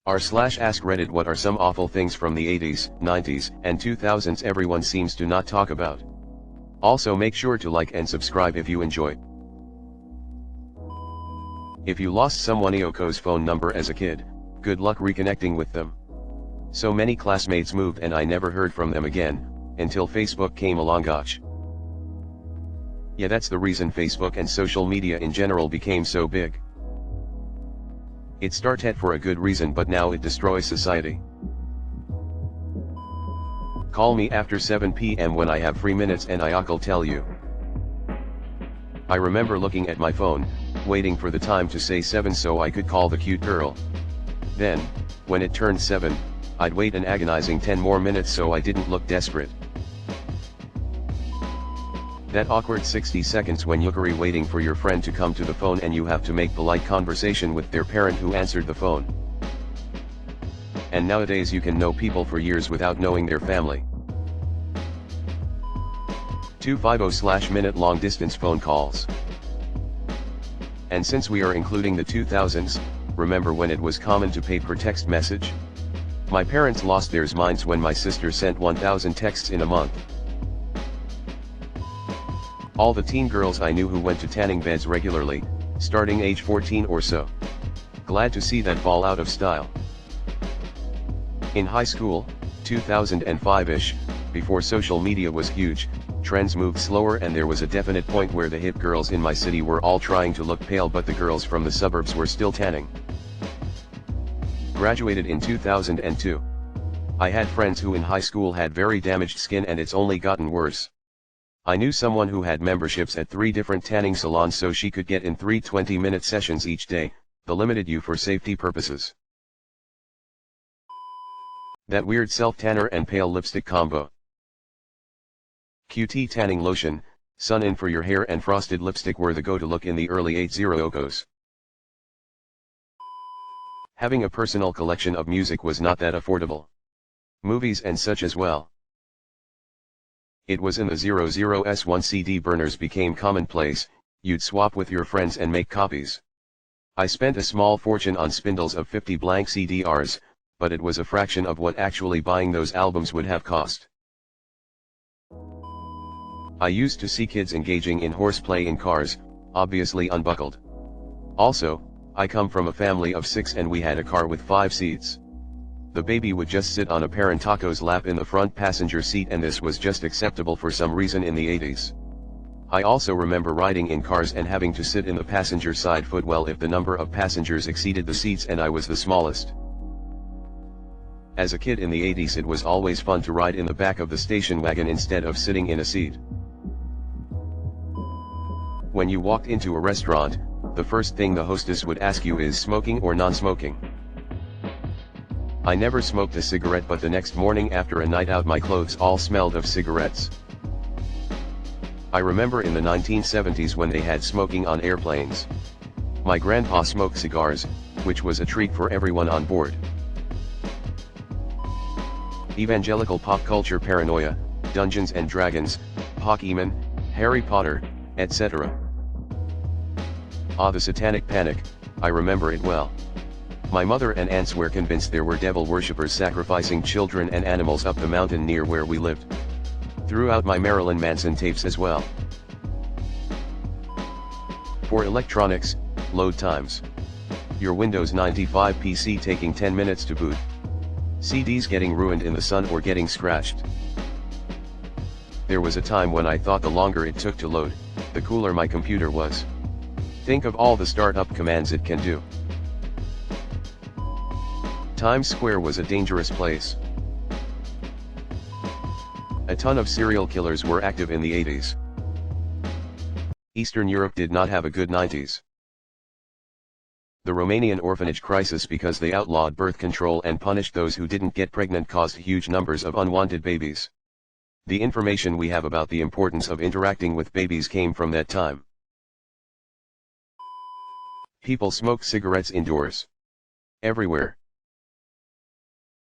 r/ask Reddit what are some awful things from the 80s, 90s, and 2000s everyone seems to not talk about. Also make sure to like and subscribe if you enjoy. If you lost someone Yoko's phone number as a kid, good luck reconnecting with them. So many classmates moved and I never heard from them again, until Facebook came along. Gosh. Yeah, that's the reason Facebook and social media in general became so big. It started for a good reason, but now it destroys society. Call me after 7 p.m. when I have free minutes and I'll tell you. I remember looking at my phone, waiting for the time to say 7 so I could call the cute girl. Then, when it turned 7, I'd wait an agonizing 10 more minutes so I didn't look desperate. That awkward 60 seconds when you're waiting for your friend to come to the phone and you have to make polite conversation with their parent who answered the phone. And nowadays you can know people for years without knowing their family. 250/minute long distance phone calls. And since we are including the 2000s, remember when it was common to pay per text message? My parents lost their minds when my sister sent 1,000 texts in a month. All the teen girls I knew who went to tanning beds regularly, starting age 14 or so. Glad to see that fall out of style. In high school, 2005-ish, before social media was huge, trends moved slower and there was a definite point where the hip girls in my city were all trying to look pale but the girls from the suburbs were still tanning. Graduated in 2002. I had friends who in high school had very damaged skin and it's only gotten worse. I knew someone who had memberships at 3 different tanning salons so she could get in 3 20-minute sessions each day, the limited you for safety purposes. That weird self-tanner and pale lipstick combo. QT tanning lotion, sun-in for your hair and frosted lipstick were the go-to look in the early 80s. Having a personal collection of music was not that affordable. Movies and such as well. It was in the 00s when CD burners became commonplace, you'd swap with your friends and make copies. I spent a small fortune on spindles of 50 blank CDRs, but it was a fraction of what actually buying those albums would have cost. I used to see kids engaging in horseplay in cars, obviously unbuckled. Also, I come from a family of 6 and we had a car with 5 seats. The baby would just sit on a parentaco's lap in the front passenger seat and this was just acceptable for some reason in the 80s. I also remember riding in cars and having to sit in the passenger side footwell if the number of passengers exceeded the seats and I was the smallest. As a kid in the 80s it was always fun to ride in the back of the station wagon instead of sitting in a seat. When you walked into a restaurant, the first thing the hostess would ask you is smoking or non-smoking. I never smoked a cigarette but the next morning after a night out my clothes all smelled of cigarettes. I remember in the 1970s when they had smoking on airplanes. My grandpa smoked cigars, which was a treat for everyone on board. Evangelical pop culture paranoia, Dungeons and Dragons, Pokémon, Harry Potter, etc. The Satanic Panic, I remember it well. My mother and aunts were convinced there were devil worshippers sacrificing children and animals up the mountain near where we lived. Throughout my Marilyn Manson tapes as well. For electronics, load times. Your Windows 95 PC taking 10 minutes to boot. CDs getting ruined in the sun or getting scratched. There was a time when I thought the longer it took to load, the cooler my computer was. Think of all the startup commands it can do. Times Square was a dangerous place. A ton of serial killers were active in the 80s. Eastern Europe did not have a good 90s. The Romanian orphanage crisis because they outlawed birth control and punished those who didn't get pregnant caused huge numbers of unwanted babies. The information we have about the importance of interacting with babies came from that time. People smoked cigarettes indoors. Everywhere.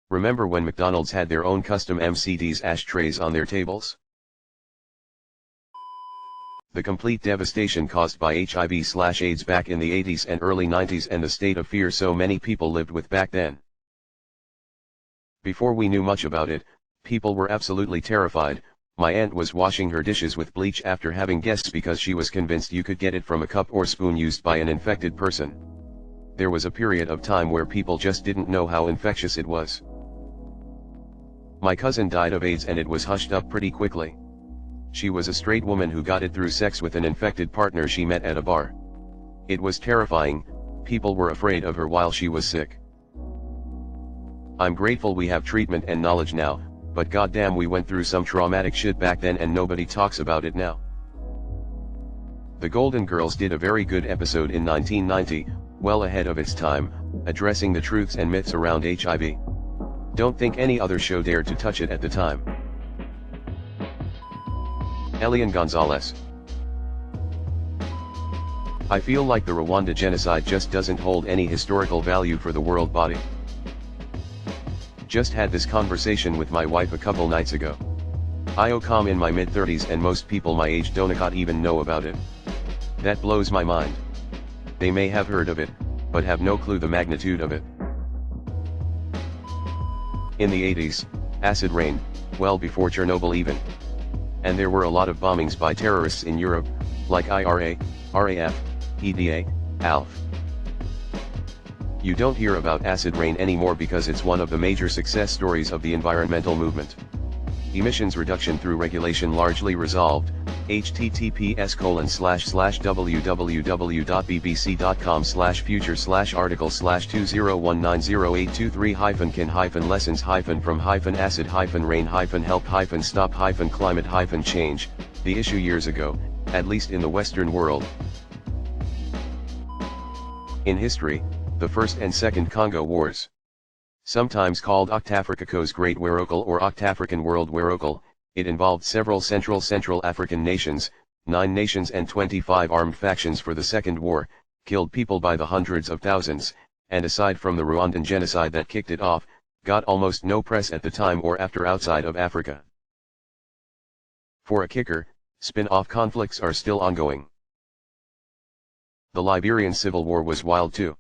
Remember when McDonald's had their own custom MCD's ashtrays on their tables? The complete devastation caused by HIV/AIDS back in the 80s and early 90s and the state of fear so many people lived with back then. Before we knew much about it, people were absolutely terrified. My aunt was washing her dishes with bleach after having guests because she was convinced you could get it from a cup or spoon used by an infected person. There was a period of time where people just didn't know how infectious it was. My cousin died of AIDS and it was hushed up pretty quickly. She was a straight woman who got it through sex with an infected partner she met at a bar. It was terrifying, people were afraid of her while she was sick. I'm grateful we have treatment and knowledge now, but goddamn we went through some traumatic shit back then and nobody talks about it now. The Golden Girls did a very good episode in 1990, well ahead of its time, addressing the truths and myths around HIV. Don't think any other show dared to touch it at the time. Elian Gonzalez. I feel like the Rwanda genocide just doesn't hold any historical value for the world body. Just had this conversation with my wife a couple nights ago. I'm in my mid-30s and most people my age don't even know about it. That blows my mind. They may have heard of it, but have no clue the magnitude of it. In the 80s, acid rain, well before Chernobyl even. And there were a lot of bombings by terrorists in Europe, like IRA, RAF, EDA, ALF. You don't hear about acid rain anymore because it's one of the major success stories of the environmental movement. Emissions reduction through regulation largely resolved. https://www.bbc.com/future/article/20190823-can-lessons-help-stop-climate-change. The issue years ago, at least in the Western world. In history, the First and Second Congo Wars, sometimes called Octafrica's Great Werocle or Octafrican World Werocle, it involved several Central African nations, 9 nations and 25 armed factions for the Second War, killed people by the hundreds of thousands, and aside from the Rwandan genocide that kicked it off, got almost no press at the time or after outside of Africa. For a kicker, spin-off conflicts are still ongoing. The Liberian Civil War was wild too.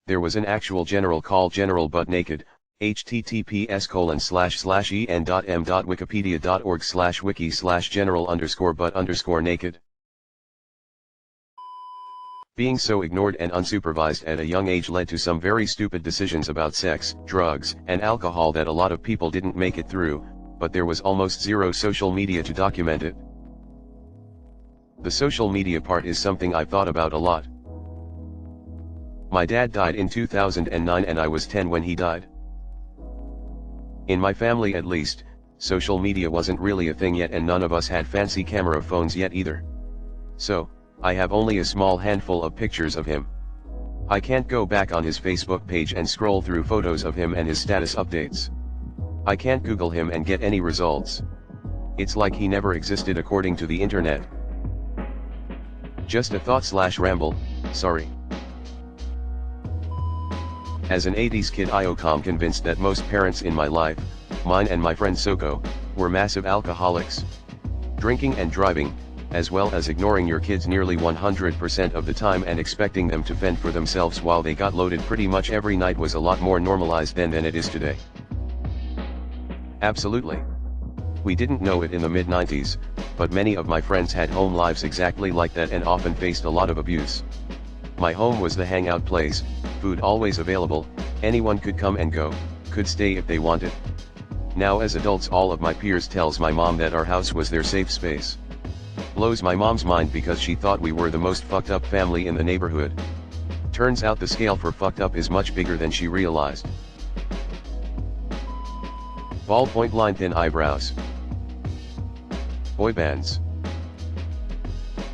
There was an actual general called General Butt Naked, https://en.m.wikipedia.org/wiki/general_butt_naked. Being so ignored and unsupervised at a young age led to some very stupid decisions about sex, drugs, and alcohol that a lot of people didn't make it through, but there was almost zero social media to document it. The social media part is something I've thought about a lot. My dad died in 2009 and I was 10 when he died. In my family at least, social media wasn't really a thing yet and none of us had fancy camera phones yet either. So, I have only a small handful of pictures of him. I can't go back on his Facebook page and scroll through photos of him and his status updates. I can't Google him and get any results. It's like he never existed according to the internet. Just a thought/ramble, sorry. As an 80s kid I'm convinced that most parents in my life, mine and my friend Soko, were massive alcoholics. Drinking and driving, as well as ignoring your kids nearly 100% of the time and expecting them to fend for themselves while they got loaded pretty much every night was a lot more normalized then than it is today. Absolutely. We didn't know it in the mid-90s, but many of my friends had home lives exactly like that and often faced a lot of abuse. My home was the hangout place, food always available, anyone could come and go, could stay if they wanted. Now as adults all of my peers tells my mom that our house was their safe space. Blows my mom's mind because she thought we were the most fucked up family in the neighborhood. Turns out the scale for fucked up is much bigger than she realized. Ballpoint line thin eyebrows. Boy bands.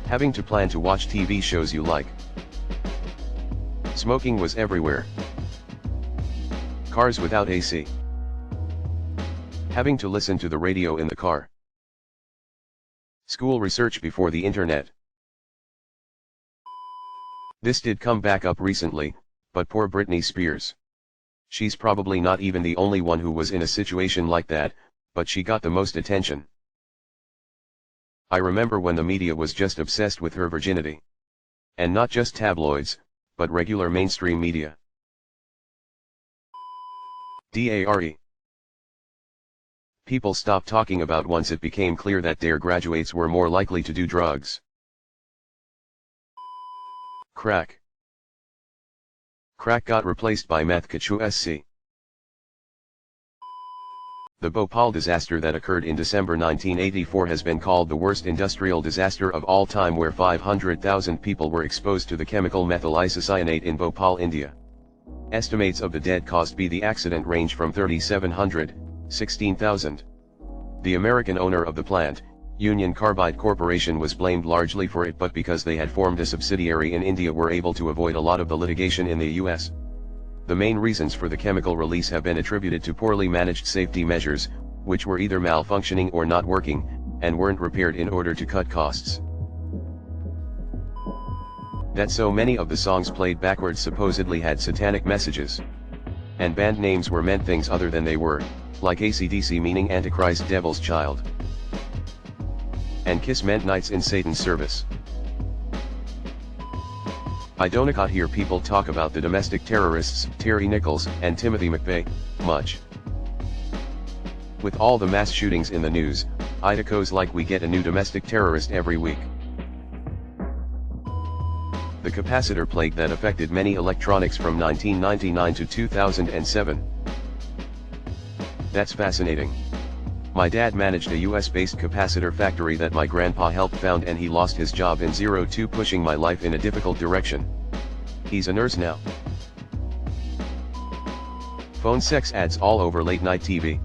Having to plan to watch TV shows you like. Smoking was everywhere. Cars without AC. Having to listen to the radio in the car. School research before the internet. This did come back up recently, but poor Britney Spears. She's probably not even the only one who was in a situation like that, but she got the most attention. I remember when the media was just obsessed with her virginity. And not just tabloids, but regular mainstream media. DARE. People stopped talking about once it became clear that DARE graduates were more likely to do drugs. Crack. Crack got replaced by meth. SC. The Bhopal disaster that occurred in December 1984 has been called the worst industrial disaster of all time, where 500,000 people were exposed to the chemical methyl isocyanate in Bhopal, India. Estimates of the dead caused by the accident range from 3,700, 16,000. The American owner of the plant, Union Carbide Corporation, was blamed largely for it, but because they had formed a subsidiary in India were able to avoid a lot of the litigation in the US. The main reasons for the chemical release have been attributed to poorly managed safety measures, which were either malfunctioning or not working, and weren't repaired in order to cut costs. That so many of the songs played backwards supposedly had satanic messages. And band names were meant things other than they were, like AC/DC meaning Antichrist, Devil's Child. And KISS meant Knights in Satan's Service. I don't hear people talk about the domestic terrorists, Terry Nichols and Timothy McVeigh, much. With all the mass shootings in the news, it goes like we get a new domestic terrorist every week. The capacitor plague that affected many electronics from 1999 to 2007. That's fascinating. My dad managed a US-based capacitor factory that my grandpa helped found, and he lost his job in 02, pushing my life in a difficult direction. He's a nurse now. Phone sex ads all over late-night TV.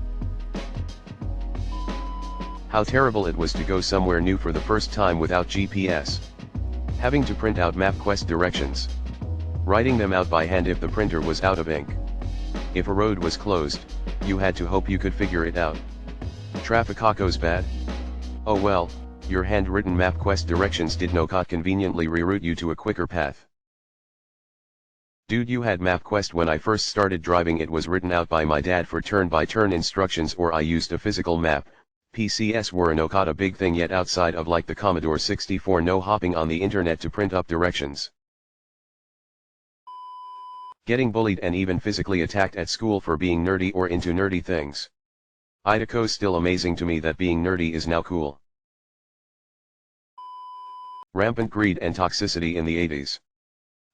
How terrible it was to go somewhere new for the first time without GPS. Having to print out MapQuest directions. Writing them out by hand if the printer was out of ink. If a road was closed, you had to hope you could figure it out. Traffic goes bad? Oh well, your handwritten MapQuest directions did not conveniently reroute you to a quicker path. Dude, you had MapQuest when I first started driving. It was written out by my dad for turn-by-turn instructions, or I used a physical map. PCS were not a big thing yet outside of like the Commodore 64. No hopping on the internet to print up directions. Getting bullied and even physically attacked at school for being nerdy or into nerdy things. Idaho's still amazing to me that being nerdy is now cool. Rampant greed and toxicity in the 80s.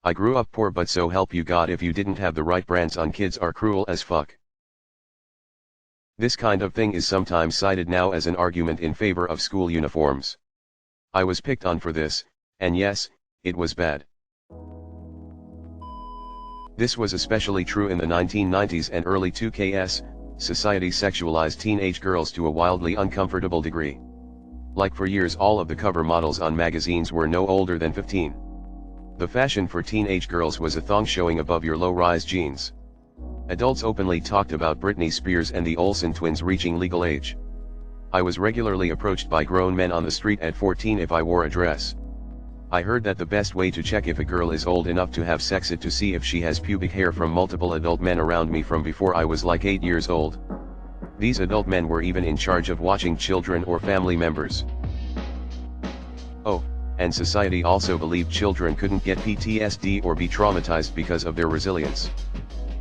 I grew up poor, but so help you God if you didn't have the right brands on. Kids are cruel as fuck. This kind of thing is sometimes cited now as an argument in favor of school uniforms. I was picked on for this, and yes, it was bad. This was especially true in the 1990s and early 2000s. Society sexualized teenage girls to a wildly uncomfortable degree. Like for years all of the cover models on magazines were no older than 15. The fashion for teenage girls was a thong showing above your low-rise jeans. Adults openly talked about Britney Spears and the Olsen twins reaching legal age. I was regularly approached by grown men on the street at 14 if I wore a dress. I heard that the best way to check if a girl is old enough to have sex is to see if she has pubic hair from multiple adult men around me from before I was like 8 years old. These adult men were even in charge of watching children or family members. Oh, and society also believed children couldn't get PTSD or be traumatized because of their resilience.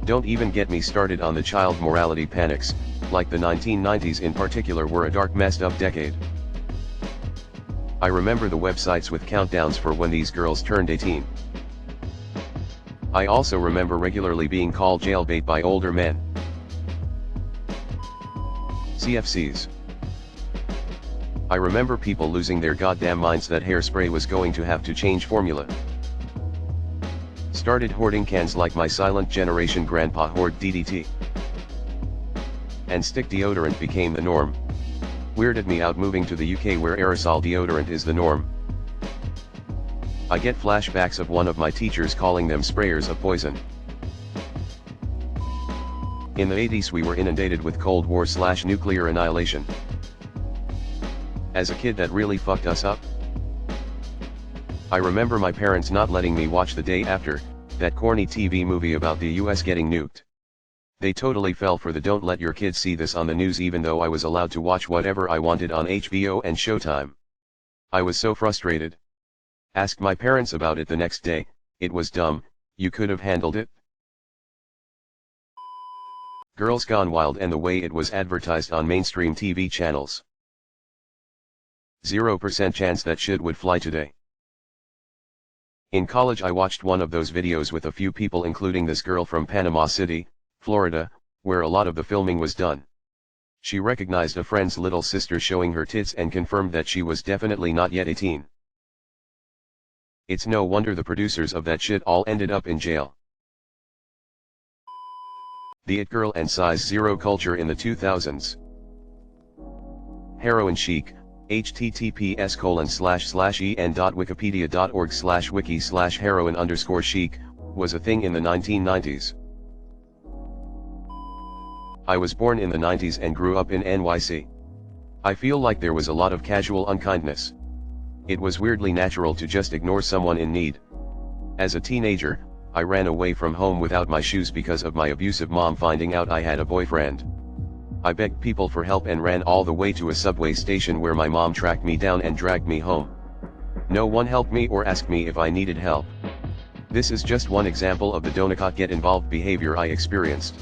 Don't even get me started on the child morality panics, like the 1990s in particular were a dark, messed up decade. I remember the websites with countdowns for when these girls turned 18. I also remember regularly being called jailbait by older men. CFCs. I remember people losing their goddamn minds that hairspray was going to have to change formula. Started hoarding cans like my silent generation grandpa hoard DDT. And stick deodorant became the norm. Weirded me out moving to the UK where aerosol deodorant is the norm. I get flashbacks of one of my teachers calling them sprayers of poison. In the 80s we were inundated with Cold War/nuclear annihilation. As a kid that really fucked us up. I remember my parents not letting me watch The Day After, that corny TV movie about the US getting nuked. They totally fell for the don't let your kids see this on the news, even though I was allowed to watch whatever I wanted on HBO and Showtime. I was so frustrated. Asked my parents about it the next day. It was dumb, you could have handled it. Girls Gone Wild and the way it was advertised on mainstream TV channels. 0% chance that shit would fly today. In college I watched one of those videos with a few people including this girl from Panama City, Florida, where a lot of the filming was done. She recognized a friend's little sister showing her tits and confirmed that she was definitely not yet 18. It's no wonder the producers of that shit all ended up in jail. The it girl and size zero culture in the 2000s. Heroin chic, https://en.wikipedia.org/wiki/heroin_chic, was a thing in the 1990s. I was born in the 90s and grew up in NYC. I feel like there was a lot of casual unkindness. It was weirdly natural to just ignore someone in need. As a teenager, I ran away from home without my shoes because of my abusive mom finding out I had a boyfriend. I begged people for help and ran all the way to a subway station where my mom tracked me down and dragged me home. No one helped me or asked me if I needed help. This is just one example of the don't get involved behavior I experienced.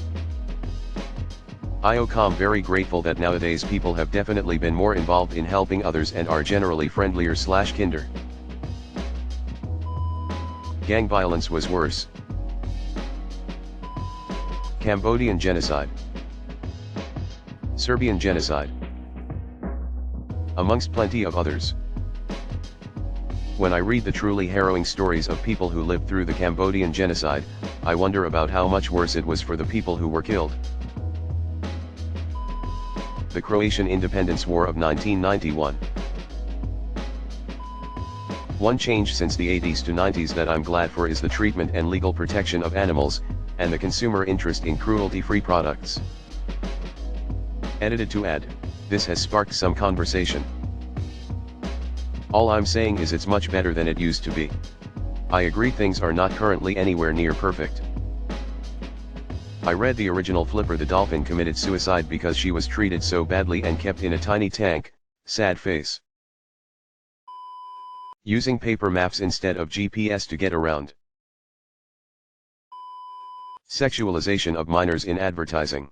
I'm very grateful that nowadays people have definitely been more involved in helping others and are generally friendlier/kinder. Gang violence was worse. Cambodian genocide. Serbian genocide. Amongst plenty of others. When I read the truly harrowing stories of people who lived through the Cambodian genocide, I wonder about how much worse it was for the people who were killed. The Croatian Independence War of 1991. One change since the 80s to 90s that I'm glad for is the treatment and legal protection of animals, and the consumer interest in cruelty-free products. Edited to add, this has sparked some conversation. All I'm saying is it's much better than it used to be. I agree things are not currently anywhere near perfect. I read the original Flipper the dolphin committed suicide because she was treated so badly and kept in a tiny tank, sad face. Using paper maps instead of GPS to get around. Sexualization of minors in advertising.